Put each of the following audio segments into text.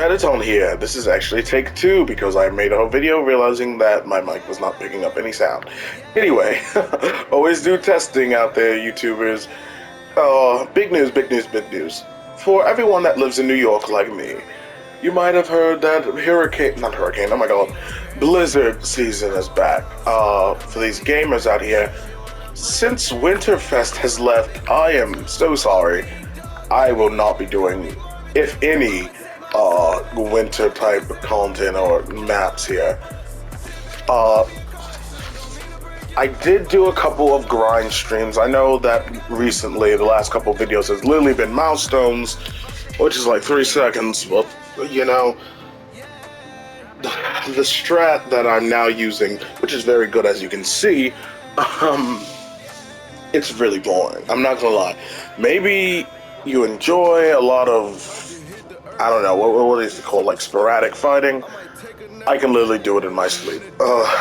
Editon here. This is actually take two because I made a whole video realizing that my mic was not picking up any sound. Anyway, always do testing out there, YouTubers. Big news, big news, big news. For everyone that lives in New York like me, you might have heard that oh my god, blizzard season is back. For these gamers out here, since Winterfest has left, I am so sorry. I will not be doing, if any, winter type content or maps here. I did do a couple of grind streams. I know that recently, the last couple of videos has literally been milestones, which is like 3 seconds, but you know, the strat that I'm now using, which is very good as you can see, it's really boring. I'm not gonna lie. Maybe you enjoy a lot of, I don't know, what is it called, like sporadic fighting? I can literally do it in my sleep.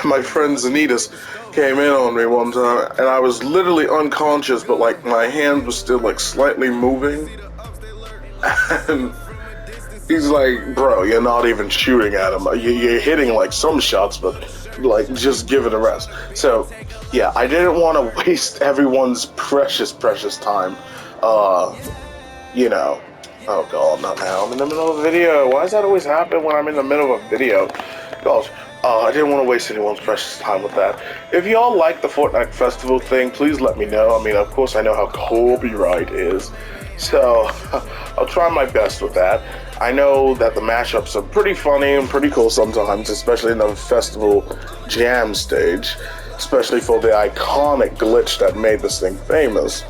My friend Zanitas came in on me one time, and I was literally unconscious, but like my hand was still like slightly moving. And he's like, bro, you're not even shooting at him. You're hitting like some shots, but like just give it a rest. So yeah, I didn't want to waste everyone's precious time. You know, oh god, not now. I'm in the middle of a video. Why does that always happen when I'm in the middle of a video? Gosh, I didn't want to waste anyone's precious time with that. If y'all like the Fortnite Festival thing, please let me know. I mean, of course I know how copyright is, so I'll try my best with that. I know that the mashups are pretty funny and pretty cool sometimes, especially in the festival jam stage, especially for the iconic glitch that made this thing famous.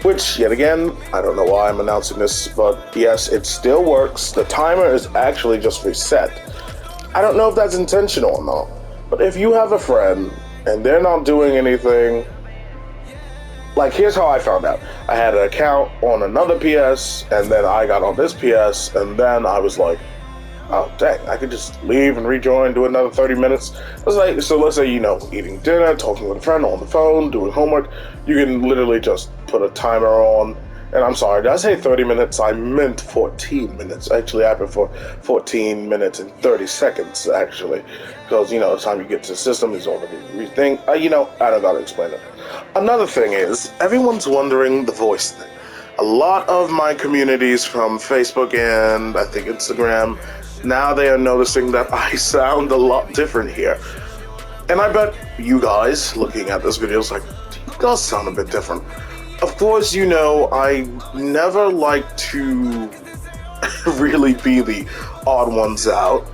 Which, yet again, I don't know why I'm announcing this, but yes, it still works. The timer is actually just reset. I don't know if that's intentional or not, but if you have a friend and they're not doing anything, like here's how I found out. I had an account on another PS, and then I got on this PS, and then I was like, oh dang, I could just leave and rejoin, do another 30 minutes. It's like, so let's say, you know, eating dinner, talking with a friend on the phone, doing homework, you can literally just put a timer on. And I'm sorry, did I say 30 minutes? I meant 14 minutes. Actually, I prefer 14 minutes and 30 seconds, actually. Because, you know, the time you get to the system is already rethink. You know, I don't gotta explain it. Another thing is, everyone's wondering the voice thing. A lot of my communities from Facebook and I think Instagram, now they are noticing that I sound a lot different here. And I bet you guys looking at this video is like, it does sound a bit different. Of course, you know, I never like to really be the odd ones out.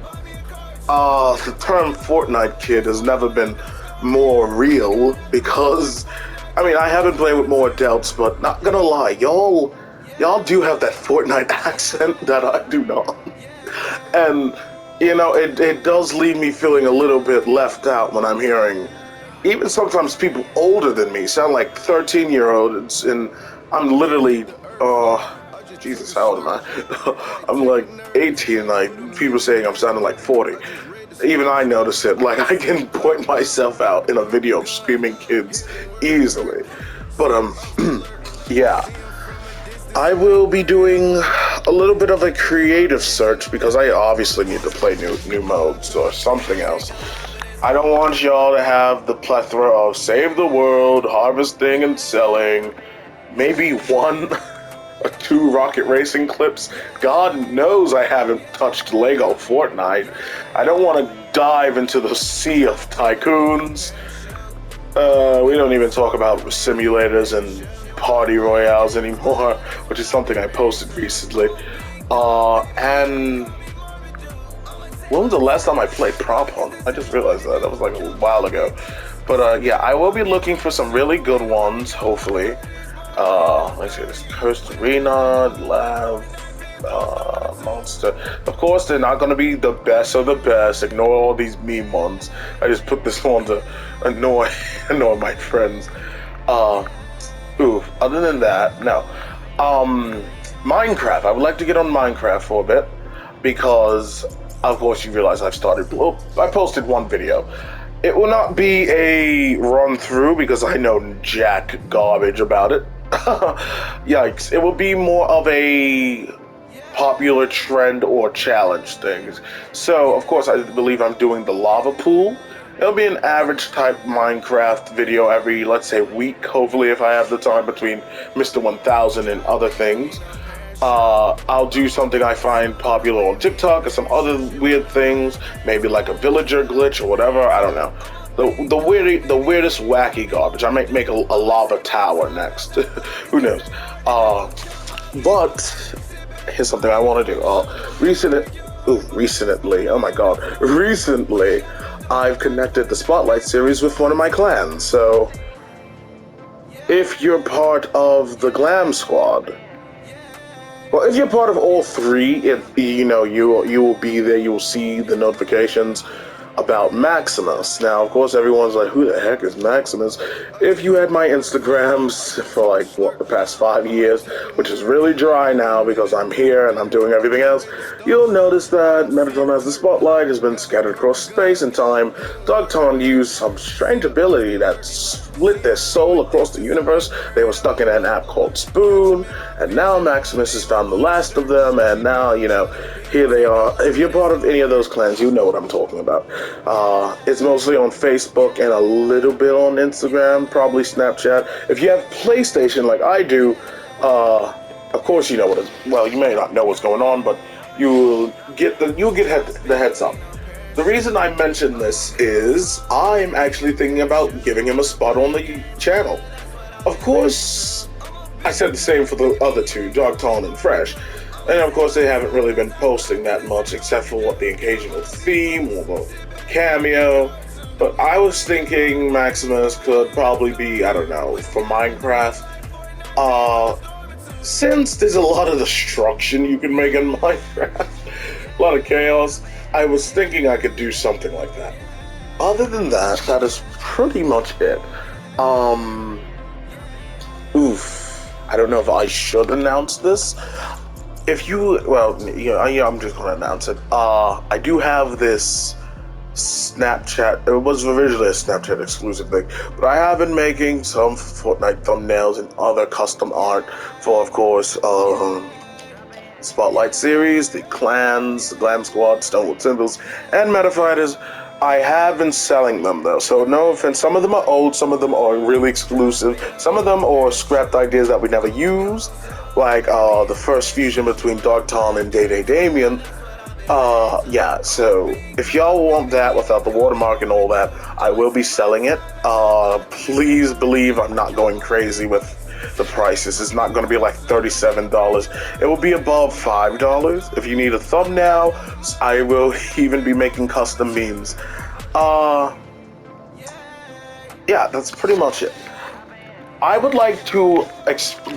The term Fortnite kid has never been more real because, I mean, I haven't played with more adults, but not gonna lie, y'all do have that Fortnite accent that I do not. And, you know, it does leave me feeling a little bit left out when I'm hearing even sometimes people older than me sound like 13-year-olds, and I'm literally, Jesus, how old am I? I'm like 18, like, people saying I'm sounding like 40. Even I notice it, like, I can point myself out in a video of screaming kids easily. But, yeah. I will be doing a little bit of a creative search because I obviously need to play new modes or something else. I don't want y'all to have the plethora of save the world, harvesting and selling, maybe 1 or 2 rocket racing clips. God knows I haven't touched Lego Fortnite. I don't want to dive into the sea of tycoons. We don't even talk about simulators and party royales anymore, which is something I posted recently. And when was the last time I played Prop Hunt? I just realized that was like a while ago. But yeah, I will be looking for some really good ones, hopefully. Let's see, this Cursed Arena, Lab, Monster. Of course, they're not gonna be the best of the best. Ignore all these meme ones. I just put this one to annoy my friends. Other than that, no. Minecraft. I would like to get on Minecraft for a bit because, of course, you realize I've started. Well, I posted 1 video. It will not be a run through because I know jack garbage about it. Yikes! It will be more of a popular trend or challenge things. So, of course, I believe I'm doing the lava pool. It'll be an average type Minecraft video every, let's say, week, hopefully, if I have the time between Mr. 1000 and other things. I'll do something I find popular on TikTok or some other weird things, maybe like a villager glitch or whatever, I don't know. The weirdest wacky garbage. I might make a lava tower next. Who knows? But here's something I want to do. Recently, oh my god, recently, I've connected the Spotlight series with one of my clans. So, if you're part of the Glam Squad, well, if you're part of all three, you will be there. You will see the notifications about Maximus. Now, of course, everyone's like, who the heck is Maximus? If you had my Instagrams for like, the past 5 years, which is really dry now because I'm here and I'm doing everything else, you'll notice that Metatron as the Spotlight has been scattered across space and time. Dogton used some strange ability that split their soul across the universe. They were stuck in an app called Spoon, and now Maximus has found the last of them, and now, here they are. If you're part of any of those clans, you know what I'm talking about. It's mostly on Facebook and a little bit on Instagram, probably Snapchat. If you have PlayStation like I do, of course you know what you may not know what's going on, but you'll get the heads up. The reason I mention this is I'm actually thinking about giving him a spot on the channel. Of course, I said the same for the other two, Dogton and Fresh. And of course, they haven't really been posting that much, except for the occasional theme or the cameo. But I was thinking Maximus could probably be, I don't know, for Minecraft. Since there's a lot of destruction you can make in Minecraft, a lot of chaos, I was thinking I could do something like that. Other than that, that is pretty much it. I don't know if I should announce this. I'm just gonna announce it. I do have this Snapchat. It was originally a Snapchat exclusive thing, but I have been making some Fortnite thumbnails and other custom art for, of course, Spotlight series, the clans, the Glam Squad, Stonewood Symbols, and Metafighters. I have been selling them though, so no offense. Some of them are old, some of them are really exclusive, some of them are scrapped ideas that we never used, like the first fusion between Dogton and Day Damien. So if y'all want that without the watermark and all that, I will be selling it. Please believe I'm not going crazy with the prices. It's not going to be like $37. It will be above $5. If you need a thumbnail, I will even be making custom memes. Yeah, that's pretty much it. I would like to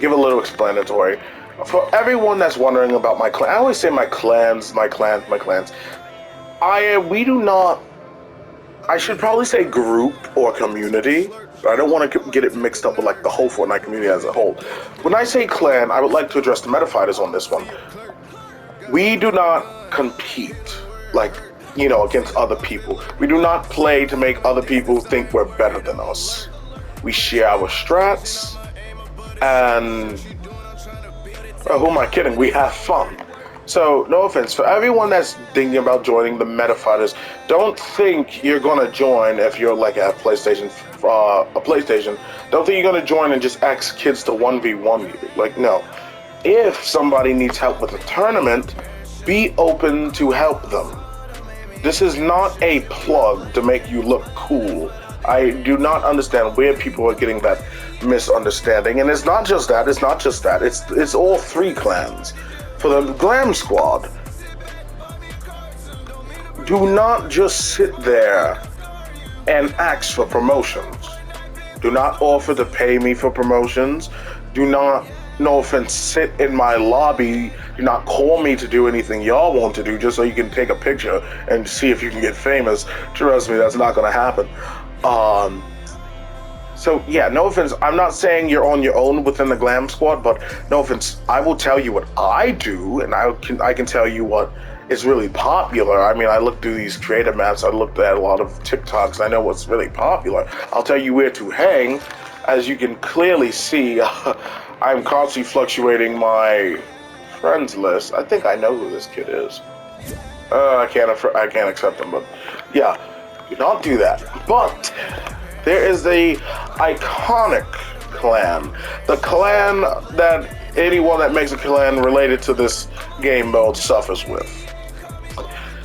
give a little explanatory. For everyone that's wondering about my clan, I always say my clans. We do not, I should probably say group or community, but I don't want to get it mixed up with like the whole Fortnite community as a whole. When I say clan, I would like to address the Metafighters on this one. We do not compete, against other people. We do not play to make other people think we're better than us. We share our strats, and who am I kidding? We have fun. So, no offense, for everyone that's thinking about joining the Metafighters, don't think you're gonna join if you're like a PlayStation. Don't think you're gonna join and just ask kids to 1v1 you. No. If somebody needs help with a tournament, be open to help them. This is not a plug to make you look cool. I do not understand where people are getting that misunderstanding, and it's not just that. It's all three clans. For the Glam Squad, do not just sit there and ask for promotions. Do not offer to pay me for promotions. Do not, no offense, sit in my lobby. Do not call me to do anything y'all want to do just so you can take a picture and see if you can get famous. Trust me, that's not going to happen. So yeah, no offense, I'm not saying you're on your own within the Glam Squad, but no offense, I will tell you what I do, and I can tell you what is really popular. I mean, I looked through these creative maps, I looked at a lot of TikToks, I know what's really popular. I'll tell you where to hang. As you can clearly see, I'm constantly fluctuating my friends list. I think I know who this kid is. I can't accept him, but yeah, do not do that. But there is a iconic clan, the clan that anyone that makes a clan related to this game mode suffers with.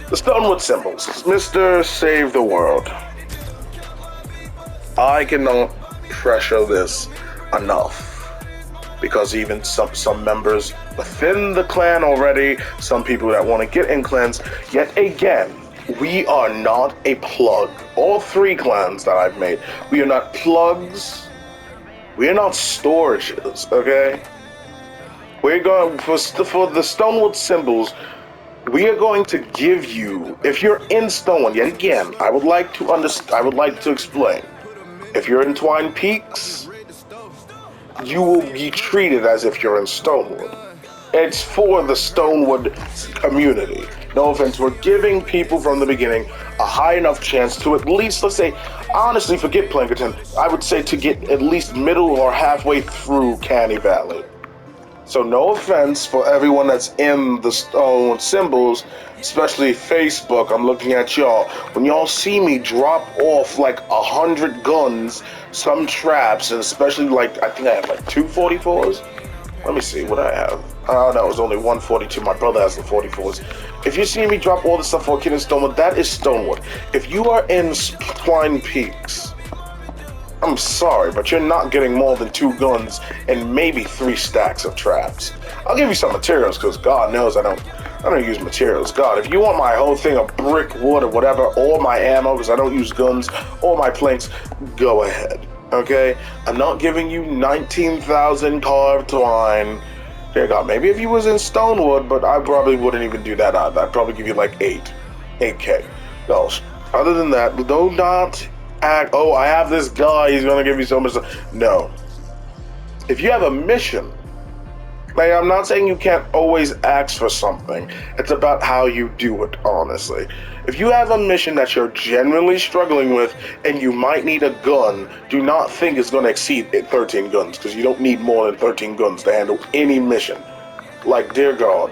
The Stonewood Symbols, Mr. Save the World. I cannot pressure this enough. Because even some members within the clan already, some people that want to get in clans, yet again, we are not a plug. All three clans that I've made, we are not plugs, we are not storages, okay? We're going, for the Stonewood Symbols, we are going to give you, if you're in Stonewood, yet again, I would like to explain. If you're in Twine Peaks, you will be treated as if you're in Stonewood. It's for the Stonewood community. No offense, we're giving people from the beginning a high enough chance to at least, let's say, honestly, forget Plankerton, I would say to get at least middle or halfway through Canny Valley. So no offense for everyone that's in the Stonewood Symbols, especially Facebook, I'm looking at y'all. When y'all see me drop off like 100 guns, some traps, and especially like, I think I have like 2 44s. Let me see what I have. Oh, no, it was only 142. My brother has the 44s. If you see me drop all this stuff for a kid in Stonewood, that is Stonewood. If you are in Twine Peaks, I'm sorry, but you're not getting more than 2 guns and maybe 3 stacks of traps. I'll give you some materials, because God knows I don't use materials. God, if you want my whole thing of brick, wood, or whatever, or my ammo, because I don't use guns, or my planks, go ahead, okay? I'm not giving you 19,000 carved twine. Dear God, maybe if you was in Stonewood, but I probably wouldn't even do that either. I'd probably give you like 8K. No, other than that, do not act, oh, I have this guy, he's gonna give you so much stuff. No. If you have a mission, like, I'm not saying you can't always ask for something. It's about how you do it, honestly. If you have a mission that you're genuinely struggling with and you might need a gun, do not think it's going to exceed 13 guns, because you don't need more than 13 guns to handle any mission. Like, dear God,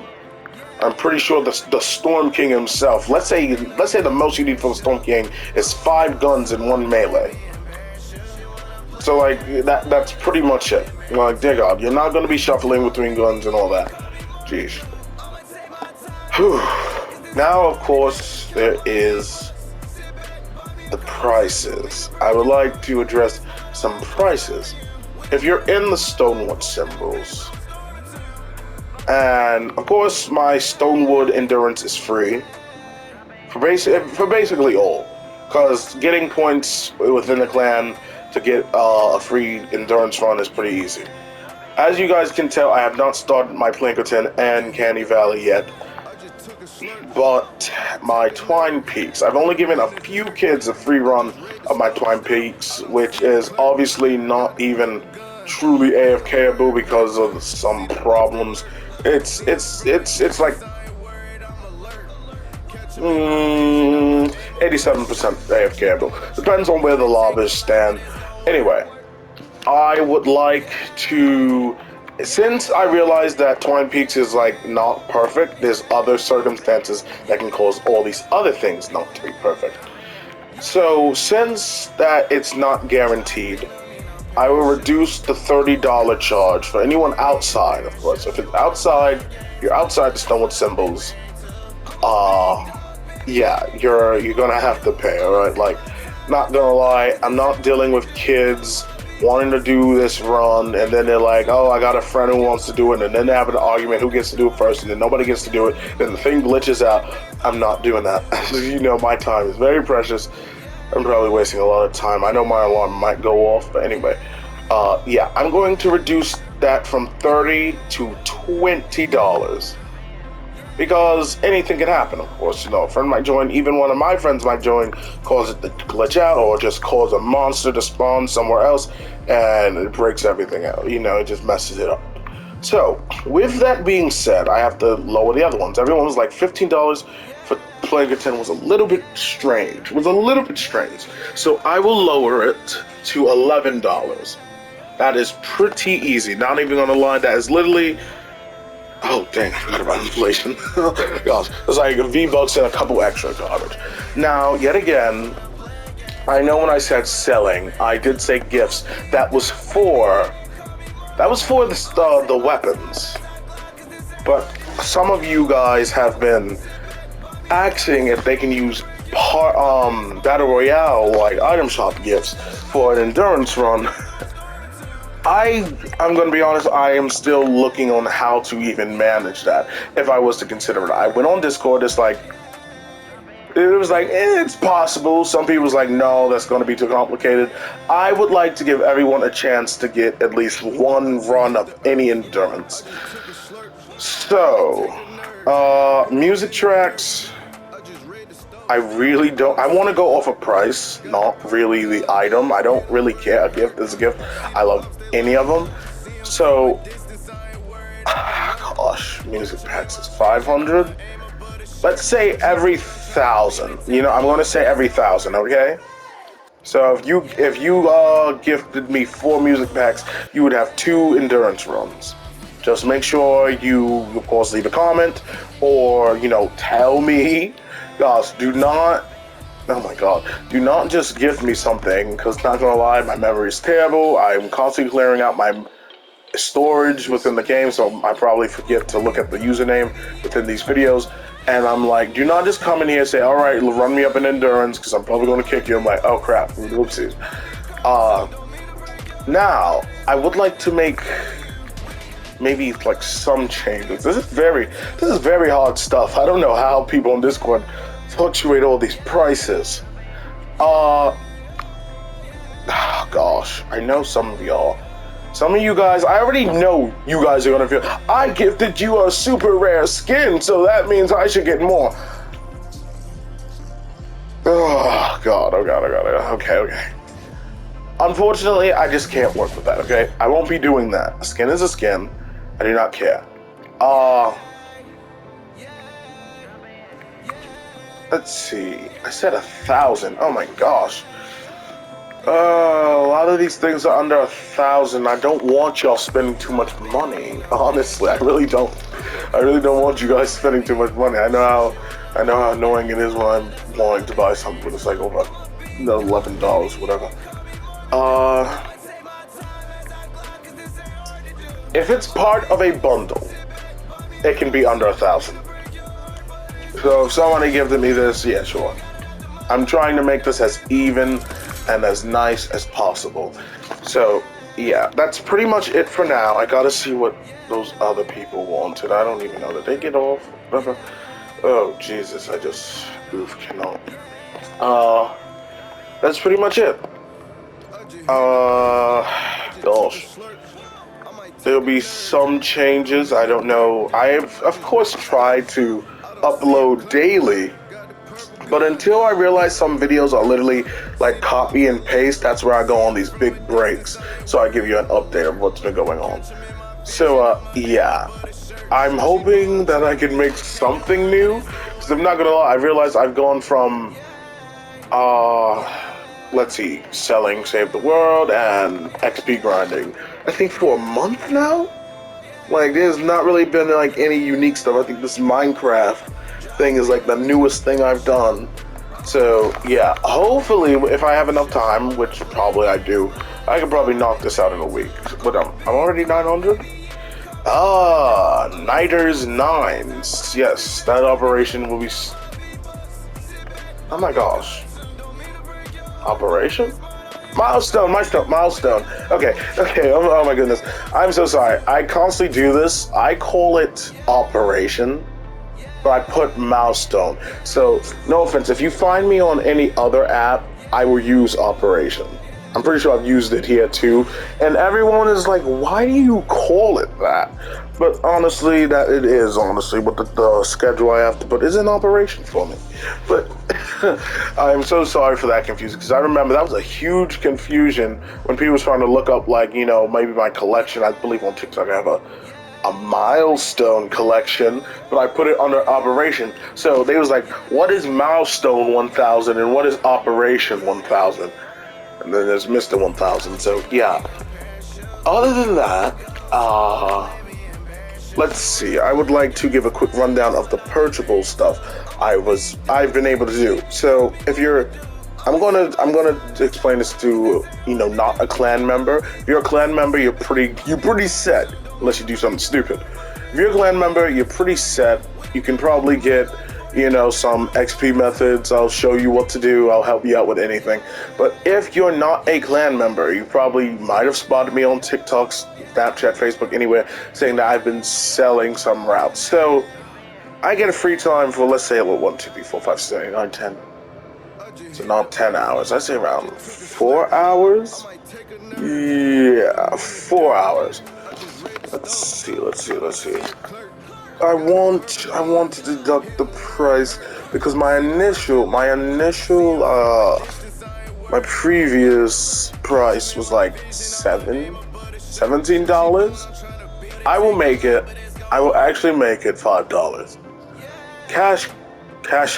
I'm pretty sure the Storm King himself, let's say the most you need for the Storm King is 5 guns and 1 melee. So, like, that's pretty much it. Like, dear God, you're not going to be shuffling between guns and all that. Jeez. Whew. Now, of course, there is the prices. I would like to address some prices. If you're in the Stonewood Symbols, and, of course, my Stonewood Endurance is free for basically all. Because getting points within the clan to get a free endurance run is pretty easy. As you guys can tell, I have not started my Plankerton and Canny Valley yet, but my Twine Peaks, I've only given a few kids a free run of my Twine Peaks, which is obviously not even truly AFKable because of some problems. It's like 87% AFKable. Depends on where the lobbers stand. Anyway, I would like to, since I realized that Twine Peaks is like not perfect, there's other circumstances that can cause all these other things not to be perfect. So since that it's not guaranteed, I will reduce the $30 charge for anyone outside, of course. If it's outside, you're outside the Stonewood Symbols, yeah, you're gonna have to pay, alright? Like, not gonna lie, I'm not dealing with kids wanting to do this run, and then they're like, oh, I got a friend who wants to do it, and then they have an argument who gets to do it first, and then nobody gets to do it, then the thing glitches out. I'm not doing that. You know, my time is very precious. I'm probably wasting a lot of time. I know my alarm might go off, but anyway. Yeah, I'm going to reduce that from $30 to $20. Because anything can happen, of course. You know, a friend might join, even one of my friends might join, cause it to glitch out, or just cause a monster to spawn somewhere else, and it breaks everything out. You know, it just messes it up. So, with that being said, I have to lower the other ones. Everyone was like $15 for Plankerton was a little bit strange. So I will lower it to $11. That is pretty easy. Not even gonna lie, that is literally Oh dang, I forgot about inflation. Gosh, it's like V-Bucks and a couple extra garbage. Now, yet again, I know when I said selling, I did say gifts. That was for the weapons. But some of you guys have been asking if they can use battle royale like item shop gifts for an endurance run. I'm gonna be honest, I am still looking on how to even manage that if I was to consider it. I went on Discord, it was like, it's possible. Some people was like, no, that's gonna be too complicated. I would like to give everyone a chance to get at least one run of any endurance. So, music tracks, I really don't. I want to go off a price, not really the item. I don't really care. A gift is a gift. I love any of them. So, gosh, music packs is 500. Let's say every 1,000. I'm going to say every 1,000. Okay. So if you gifted me 4 music packs, you would have 2 endurance runs. Just make sure you, of course, leave a comment or tell me. Guys, do not just gift me something, because not gonna lie, my memory is terrible. I'm constantly clearing out my storage within the game, so I probably forget to look at the username within these videos. And I'm like, do not just come in here and say, all right, run me up in endurance, because I'm probably going to kick you. I'm like, oh crap, whoopsies. Now, I would like to make maybe like some changes. This is very hard stuff. I don't know how people on Discord fluctuate all these prices. Gosh, I know some of you guys, I already know you guys are gonna feel, I gifted you a super rare skin, so that means I should get more. Oh god. Okay. Unfortunately, I just can't work with that, okay? I won't be doing that. A skin is a skin. I do not care. Let's see. I said 1,000. Oh my gosh. A lot of these things are under 1,000. I don't want y'all spending too much money. Honestly, I really don't. I really don't want you guys spending too much money. I know how annoying it is when I'm wanting to buy something. It's like over $11, whatever. If it's part of a bundle, it can be under 1,000. So if somebody gifted me this, yeah, sure. I'm trying to make this as even and as nice as possible. So yeah, that's pretty much it for now. I gotta see what those other people wanted. I don't even know. Did they get off? Whatever. Oh Jesus, I just cannot. That's pretty much it. Gosh. There'll be some changes. I don't know. I have, of course, tried to upload daily, but until I realize some videos are literally like copy and paste, that's where I go on these big breaks. So I give you an update of what's been going on. So, yeah. I'm hoping that I can make something new, because I'm not gonna lie, I realized I've gone from, let's see, selling Save the World and XP grinding, I think for a month now? Like, there's not really been like any unique stuff. I think this Minecraft thing is like the newest thing I've done. So yeah, hopefully if I have enough time, which probably I do, I can probably knock this out in a week. But I'm already 900? Niters 9s. Yes, that operation will be... Oh my gosh. Operation? Milestone. Okay, oh my goodness. I'm so sorry. I constantly do this. I call it Operation, but I put milestone. So, no offense, if you find me on any other app, I will use Operation. I'm pretty sure I've used it here too. And everyone is like, why do you call it that? But honestly, that it is, honestly, with the schedule I have to put is an operation for me. But I'm so sorry for that confusion, because I remember that was a huge confusion when people was trying to look up, like, maybe my collection. I believe on TikTok I have a milestone collection, but I put it under operation. So they was like, what is milestone 1000 and what is operation 1000? And then there's Mr. 1000. So yeah, other than that, let's see. I would like to give a quick rundown of the purchable stuff I've been able to do. So if you're I'm gonna explain this to not a clan member. If you're a clan member, you're pretty set unless you do something stupid. If you're a clan member, you're pretty set. You can probably get some XP methods. I'll show you what to do. I'll help you out with anything. But if you're not a clan member, you probably might have spotted me on TikTok, Snapchat, Facebook, anywhere, saying that I've been selling some routes. So I get a free time for, let's say, 1, 2, 3, 4, 5, 6, 7, 8, 9, 10. So not 10 hours. I'd say around 4 hours. Yeah, 4 hours. Let's see. I want to deduct the price because my previous price was like $17. I will actually make it $5. Cash,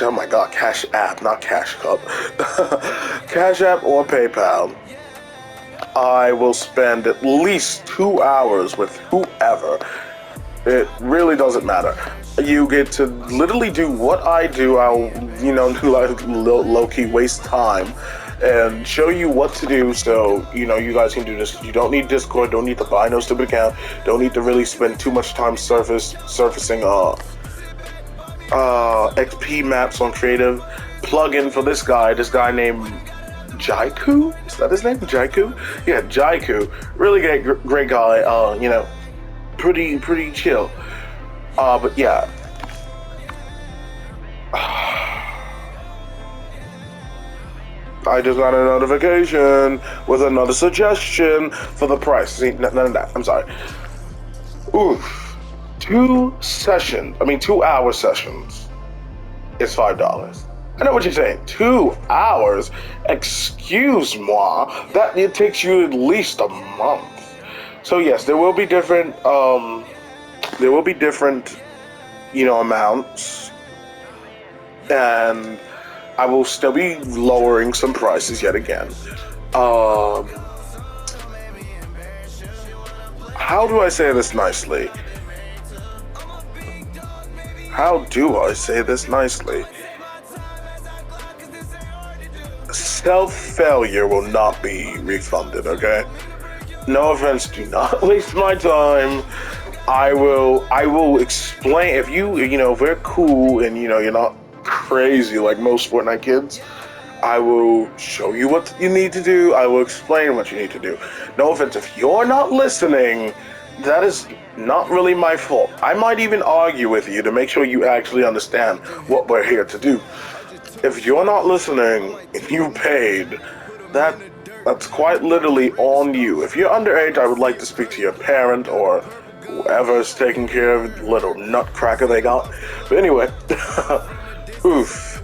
oh my god, Cash App, not Cash Cup. Cash App or PayPal. I will spend at least 2 hours with whoever. It really doesn't matter. You get to literally do what I do. I'll, low-key waste time and show you what to do so, you guys can do this. You don't need Discord, don't need to buy no stupid account, don't need to really spend too much time surfacing XP maps on creative. Plugin for this guy named Jaiku? Is that his name? Jaiku? Yeah, Jaiku. Really great guy. Pretty chill. But yeah. I just got a notification with another suggestion for the price. See, none of that. I'm sorry. Oof. 2 hour sessions is $5. I know what you're saying. 2 hours? Excuse moi. That it takes you at least a month. So yes, there will be different amounts, and I will still be lowering some prices yet again. How do I say this nicely? Self-failure will not be refunded, okay? No offense, do not waste my time. I will explain if if we're cool and you're not crazy like most Fortnite kids. I will show you what you need to do. I will explain what you need to do. No offense, if you're not listening, that is not really my fault. I might even argue with you to make sure you actually understand what we're here to do. If you're not listening and you paid, that's quite literally on you. If you're underage, I would like to speak to your parent or whoever's taking care of the little nutcracker they got. But anyway, oof.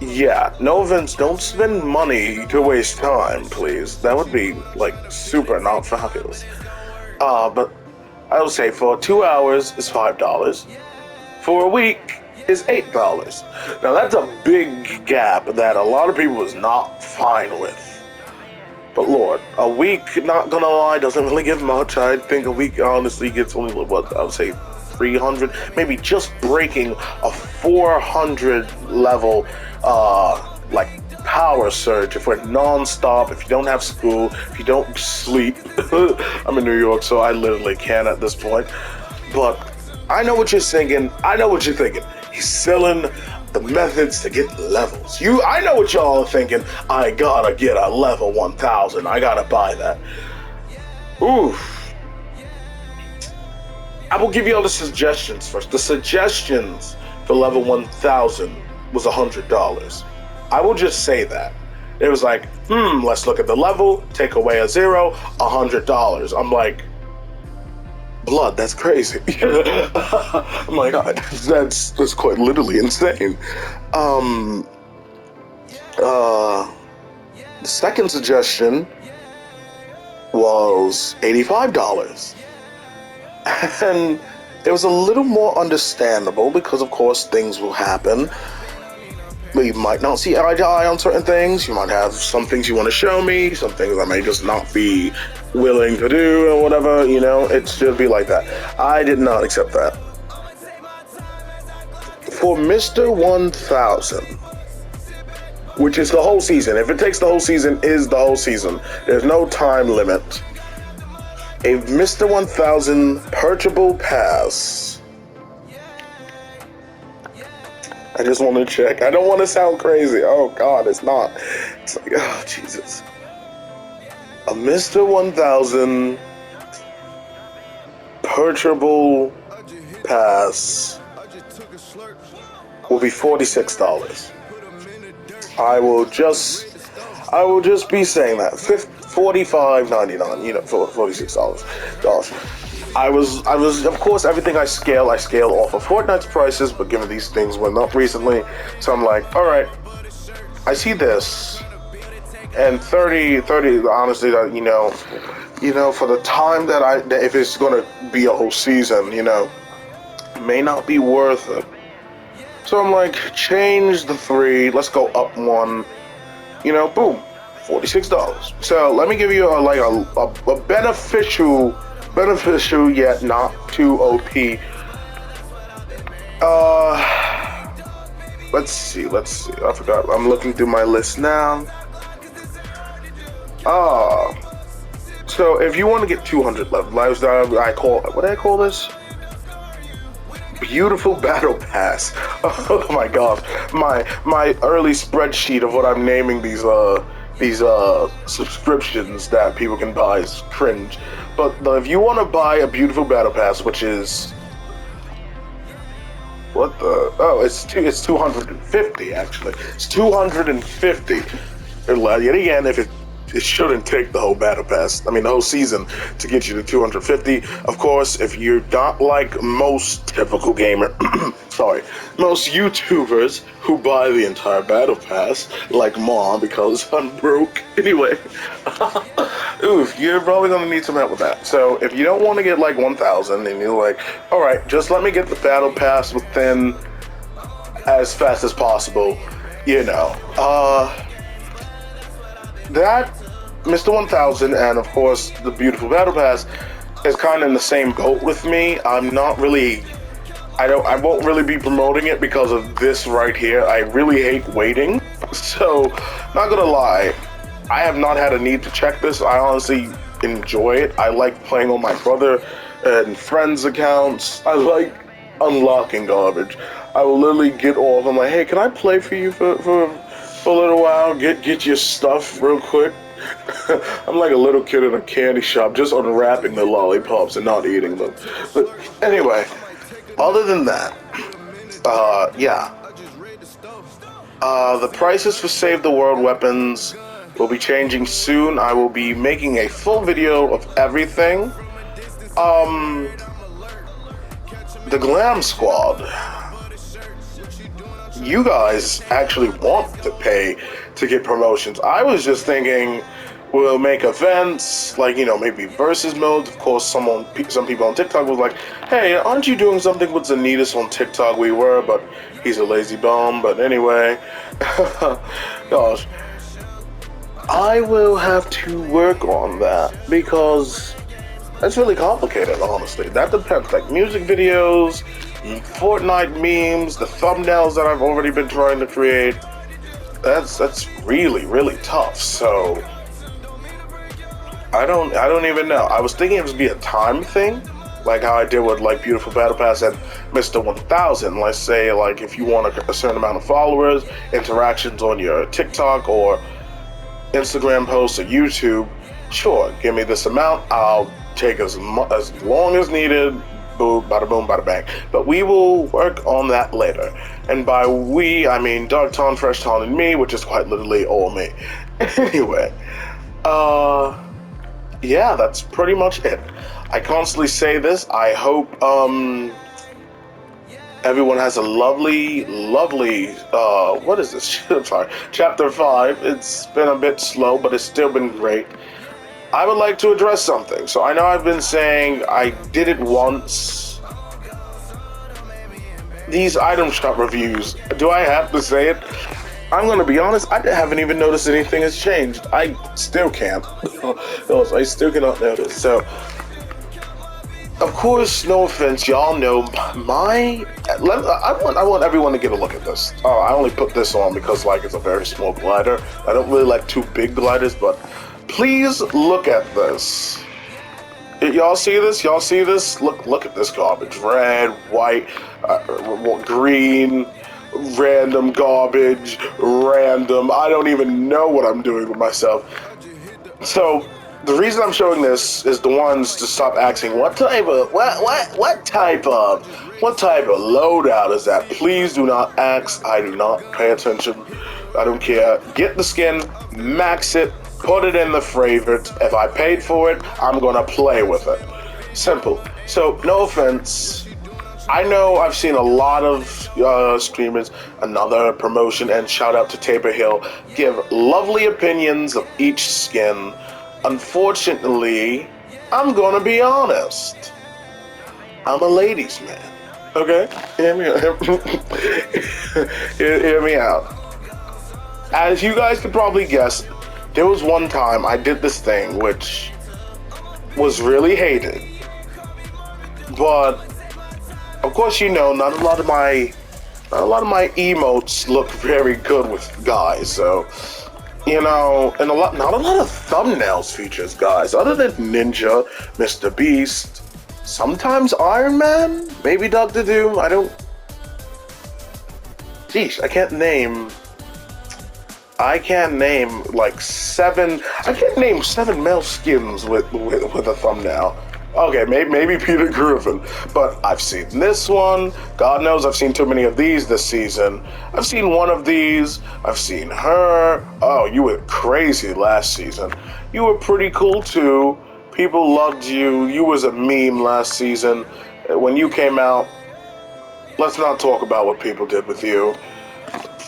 Yeah, no offense, don't spend money to waste time, please. That would be, super not fabulous. But I will say for 2 hours is $5. For a week is $8. Now that's a big gap that a lot of people is not fine with. But Lord, a week, not gonna lie, doesn't really give much. I think a week honestly gets only, I would say 300, maybe just breaking a 400 level, power surge if we're non-stop, if you don't have school, if you don't sleep. I'm in New York, so I literally can at this point. But I know what you're thinking. He's selling the methods to get levels. I know what y'all are thinking. I gotta get a level 1000. I gotta buy that. Oof. I will give you all the suggestions first. The suggestions for level 1000 was $100. I will just say that. It was like, let's look at the level, take away a 0, $100. I'm like, blood, that's crazy. Oh my god, that's quite literally insane. The second suggestion was $85. And it was a little more understandable because, of course, things will happen. We might not see eye to eye on certain things. You might have some things you want to show me, some things I may just not be willing to do or whatever, you know, it should be like that. I did not accept that. For Mr. 1000, which is the whole season, if it takes the whole season, is the whole season. There's no time limit. A Mr. 1000 purchasable pass. I just want to check. I don't want to sound crazy. Oh God, it's not. It's like, oh Jesus. A Mr. 1000 purchasable pass will be $46. I will just be saying that. $45.99, you know, for $46. Gosh. I was, of course, everything I scale off of Fortnite's prices, but given these things went up recently, so I'm like, all right, I see this, and 30, honestly, you know, for the time that if it's gonna be a whole season, you know, may not be worth it. So I'm like, change the 3, let's go up 1, you know, boom, $46. So let me give you a beneficial yet not too OP. Let's see. I forgot. I'm looking through my list now. So if you want to get 200 lives, what do I call this? Beautiful Battle Pass. Oh my God, my early spreadsheet of what I'm naming these subscriptions that people can buy is cringe. But if you want to buy a Beautiful Battle Pass, which is it's 250 actually. It's 250. Yet again, if it shouldn't take the whole battle pass, I mean the whole season, to get you to 250. Of course, if you're not like most typical gamer, most YouTubers who buy the entire battle pass, like Mom, because I'm broke. Anyway, oof, you're probably gonna need some help with that. So if you don't want to get like 1,000, and you're like, all right, just let me get the battle pass within as fast as possible, you know, that Mr. 1000 and of course the Beautiful Battle Pass is kind of in the same boat with me. I won't really be promoting it because of this right here. I really hate waiting. So, not gonna lie, I have not had a need to check this. I honestly enjoy it. I like playing on my brother and friends' accounts. I like unlocking garbage. I will literally get off. I'm like, hey, can I play for you for a little while? Get your stuff real quick. I'm like a little kid in a candy shop, just unwrapping the lollipops and not eating them. But anyway, other than that, yeah. The prices for Save the World weapons will be changing soon. I will be making a full video of everything. The Glam Squad. You guys actually want to pay to get promotions. I was just thinking we'll make events, like, you know, maybe versus modes. Of course, some people on TikTok was like, hey, aren't you doing something with Zanitas on TikTok? We were, but he's a lazy bum. But anyway, gosh, I will have to work on that because that's really complicated, honestly. That depends, like music videos, Fortnite memes, the thumbnails that I've already been trying to create. That's really, really tough. So I don't even know. I was thinking it would be a time thing, like how I did with like Beautiful Battle Pass and Mr. 1000. Let's say like if you want a certain amount of followers, interactions on your TikTok or Instagram posts or YouTube, sure, give me this amount. I'll take as long as needed. Boom, bada boom, bada bang. But we will work on that later. And by we, I mean Dark Ton, Fresh Ton, and me, which is quite literally all me. Anyway, yeah, that's pretty much it. I constantly say this. I hope everyone has a lovely, what is this? I'm sorry, Chapter 5. It's been a bit slow, but it's still been great. I would like to address something. So I know I've been saying I did it once. These item shop reviews, do I have to say it? I'm gonna be honest, I haven't even noticed anything has changed. I still can't. I still cannot notice. So, of course, no offense, y'all know I want everyone to get a look at this. I only put this on because like it's a very small glider. I don't really like too big gliders, but please look at this. Y'all see this? Y'all see this? Look at this garbage. Red, white, green, random garbage, random. I don't even know what I'm doing with myself. So the reason I'm showing this is the ones to stop asking what type of loadout is that? Please do not ask. I do not pay attention. I don't care. Get the skin, max it, put it in the favorites. If I paid for it, I'm gonna play with it. Simple. So no offense. I know I've seen a lot of streamers, another promotion, and shout out to Tabor Hill, give lovely opinions of each skin. Unfortunately, I'm gonna be honest. I'm a ladies' man. Okay? Hear me out. As you guys could probably guess, there was one time I did this thing which was really hated. But of course, you know, not a lot of my emotes look very good with guys, so you know, and not a lot of thumbnails features guys, other than Ninja, Mr. Beast, sometimes Iron Man, maybe Dr. Doom. Sheesh, I can't name like seven. I can't name 7 male skins with a thumbnail. Okay, maybe Peter Griffin, but I've seen this one. God knows I've seen too many of these this season. I've seen one of these. I've seen her. Oh, you were crazy last season. You were pretty cool too. People loved you. You was a meme last season. When you came out, let's not talk about what people did with you.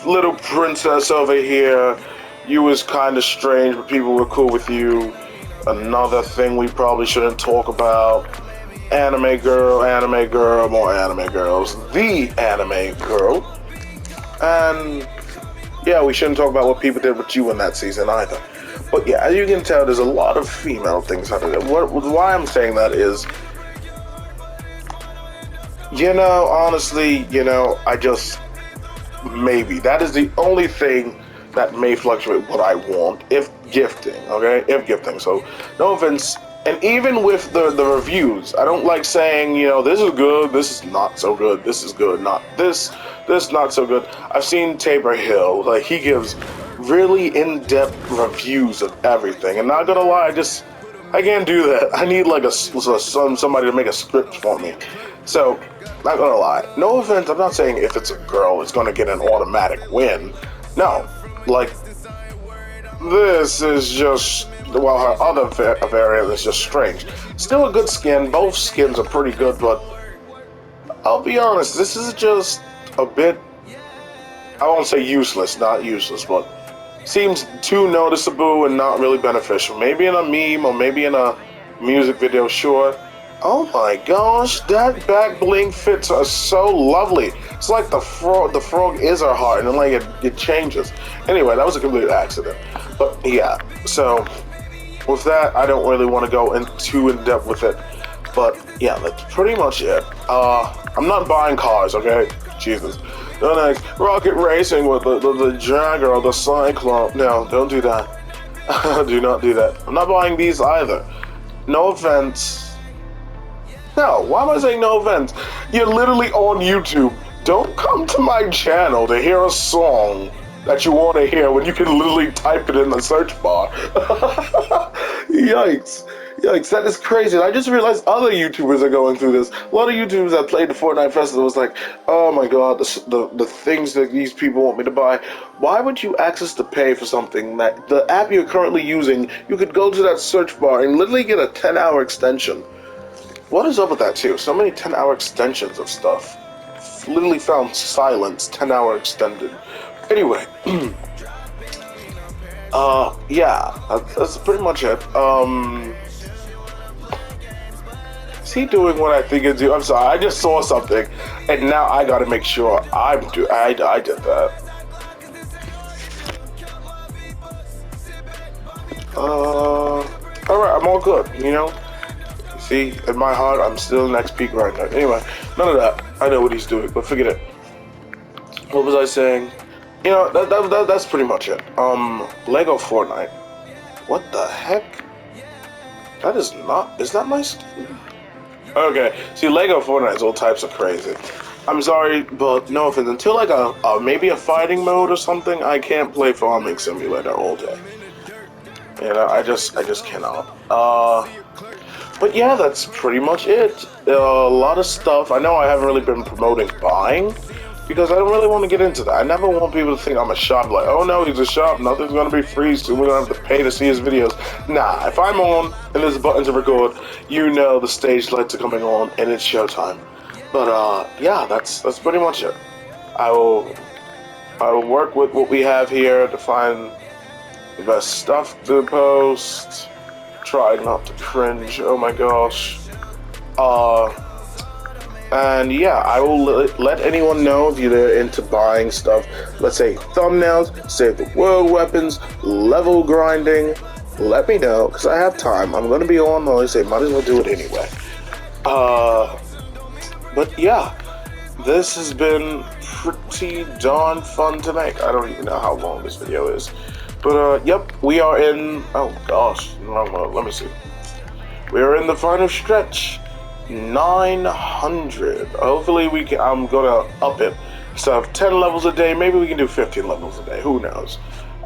Little princess over here. You was kind of strange, but people were cool with you. Another thing we probably shouldn't talk about. Anime girl, more anime girls. The anime girl. And yeah, we shouldn't talk about what people did with you in that season either. But yeah, as you can tell, there's a lot of female things out there. Why I'm saying that is, you know, honestly, you know, maybe that is the only thing that may fluctuate what I want, if gifting, okay? If gifting, so no offense. And even with the reviews, I don't like saying, you know, this is good, this is not so good, this is good, not this not so good. I've seen Tabor Hill, like, he gives really in-depth reviews of everything, and not gonna lie, I can't do that. I need, like, somebody to make a script for me. So, not gonna lie, no offense, I'm not saying if it's a girl, it's gonna get an automatic win. No. Like, this is just, well, her other variant is just strange. Still a good skin, both skins are pretty good, but I'll be honest, this is just a bit, I won't say useless, not useless, but seems too noticeable and not really beneficial. Maybe in a meme or maybe in a music video, sure. Oh my gosh, that back bling fits are so lovely. It's like the frog is her heart, and then like it changes. Anyway, that was a complete accident. But yeah, so with that, I don't really want to go too in depth with it. But yeah, that's pretty much it. I'm not buying cars, okay? Jesus. No, next, rocket racing with the Jagger or the Cyclone. No, don't do that. Do not do that. I'm not buying these either. No offense. No, why am I saying no offense? You're literally on YouTube. Don't come to my channel to hear a song that you want to hear when you can literally type it in the search bar. Yikes. Yikes, that is crazy. And I just realized other YouTubers are going through this. A lot of YouTubers that played the Fortnite Festival was like, oh my god, the things that these people want me to buy. Why would you ask us to pay for something that the app you're currently using, you could go to that search bar and literally get a 10-hour extension? What is up with that too? So many 10-hour extensions of stuff. Literally found silence, 10-hour extended. Anyway, yeah, that's pretty much it. Is he doing what I think he's doing? I'm sorry, I just saw something, and now I gotta make sure I did that. Alright, I'm all good, you know? See, in my heart, I'm still an XP grinder. Anyway, none of that. I know what he's doing, but forget it. What was I saying? You know, that's pretty much it. Lego Fortnite. What the heck? That is not... Is that my skin? Okay, see, Lego Fortnite is all types of crazy. I'm sorry, but no offense. Until like maybe a fighting mode or something, I can't play Farming Simulator all day. You know, I just cannot. But yeah, that's pretty much it. A lot of stuff. I know I haven't really been promoting buying, because I don't really want to get into that. I never want people to think I'm a shop, like, oh no, he's a shop, nothing's gonna be free, so we're gonna have to pay to see his videos. Nah, if I'm on, and there's a button to record, you know the stage lights are coming on, and it's showtime. But, yeah, that's pretty much it. I will work with what we have here to find the best stuff to post. Try not to cringe, oh my gosh. And yeah, I will let anyone know if you're into buying stuff. Let's say thumbnails, save the world weapons, level grinding. Let me know, because I have time. I'm going to be on, well, I say, might as well do it anyway. But yeah, this has been pretty darn fun to make. I don't even know how long this video is. But, yep, we are in, oh gosh, let me see. We are in the final stretch, 900. Hopefully I'm gonna up it. So 10 levels a day, maybe we can do 15 levels a day, who knows.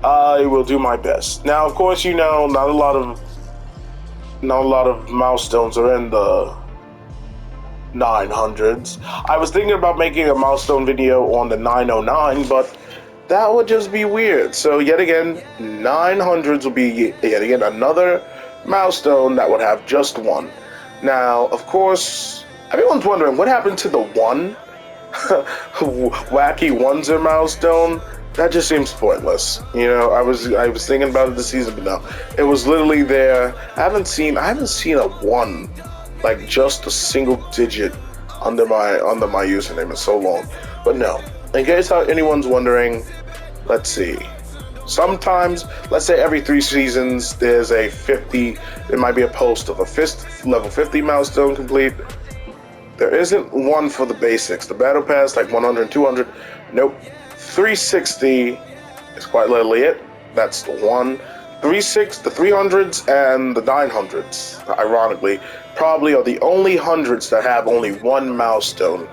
I will do my best. Now, of course, you know, not a lot of milestones are in the 900s. I was thinking about making a milestone video on the 909, but that would just be weird. So yet again, 900s will be yet again another milestone that would have just one. Now, of course, everyone's wondering what happened to the one wacky oneser milestone. That just seems pointless. You know, I was thinking about it this season, but no, it was literally there. I haven't seen a one, like just a single digit under my username in so long. But no, in case anyone's wondering, let's see. Sometimes, let's say every 3 seasons, there's a 50, there might be a post of a level 50 milestone complete. There isn't one for the basics. The battle pass, like 100 and 200, nope. 360 is quite literally it. That's the one. The 300s and the 900s, ironically, probably are the only hundreds that have only one milestone,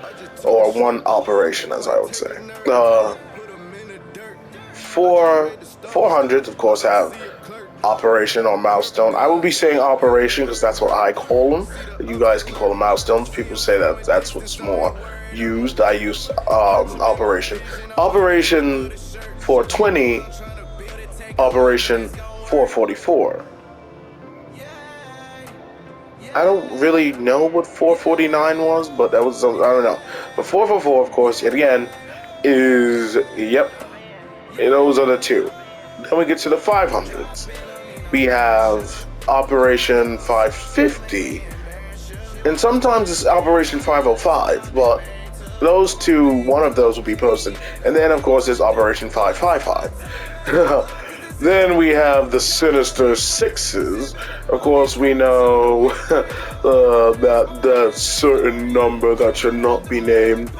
or one operation, as I would say. 400s, of course, have operation or milestone. I will be saying operation because that's what I call them. You guys can call them milestones. People say that that's what's more used. I use operation. Operation 420, operation 444. I don't really know what 449 was, but that was, I don't know. But 444, of course, yet again, is, yep, those are the two. Then we get to the 500s. We have Operation 550, and sometimes it's Operation 505, but those two, one of those will be posted. And then, of course, there's Operation 555. Then we have the Sinister Sixes. Of course, we know that certain number that should not be named.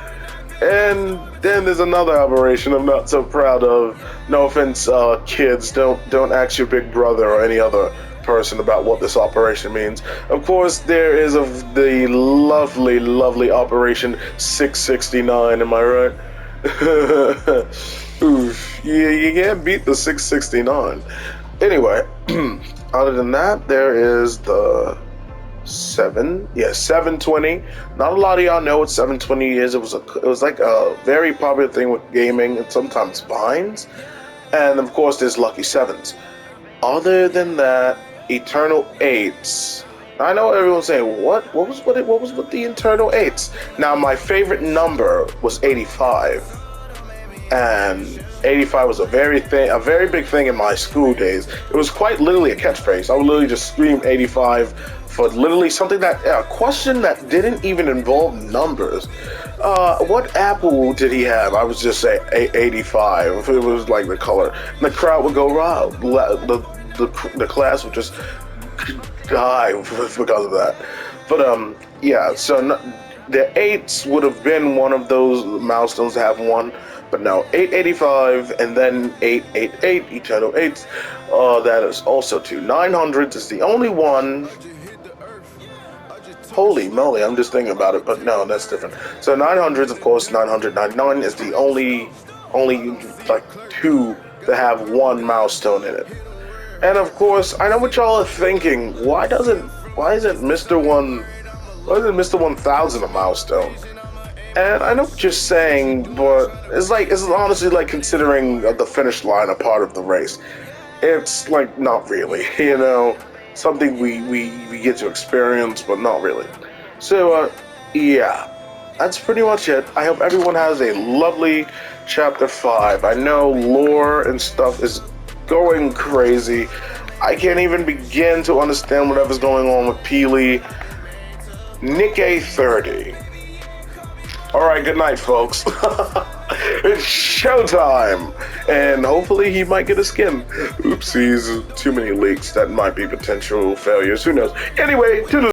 And then there's another operation I'm not so proud of. No offense, kids, don't ask your big brother or any other person about what this operation means. Of course, there is the lovely, lovely Operation 669, am I right? Oof, you can't beat the 669. Anyway, other than that, there is the 720. Not a lot of y'all know what 720 is. It was like a very popular thing with gaming and sometimes Vines. And of course, there's Lucky Sevens. Other than that, Eternal Eights. I know everyone's saying, what was with the Eternal Eights? Now, my favorite number was 85. And 85 was a very big thing in my school days. It was quite literally a catchphrase. I would literally just scream 85 for literally something a question that didn't even involve numbers. What apple did he have? I would just say 85. If it was like the color, and the crowd would go wild. the class would just die because of that. But yeah. So the 8s would have been one of those milestones to have one, but no, 885 and then 888, Eternal 8s. That is also 2. 900s is the only one. Holy moly, I'm just thinking about it, but no, that's different. So 900s, of course, 999 is the only like 2 that have one milestone in it. And of course, I know what y'all are thinking. Why isn't Mr. 1000 a milestone? And I know what you're saying, but it's honestly like considering the finish line a part of the race. It's like not really, something we get to experience, but not really. So yeah, that's pretty much it. I hope everyone has a lovely chapter 5. I know lore and stuff is going crazy. I can't even begin to understand whatever's going on with Peely. Nikkei 30. Alright, good night, folks. It's showtime! And hopefully he might get a skin. Oopsies, too many leaks. That might be potential failures. Who knows? Anyway, toodaloo.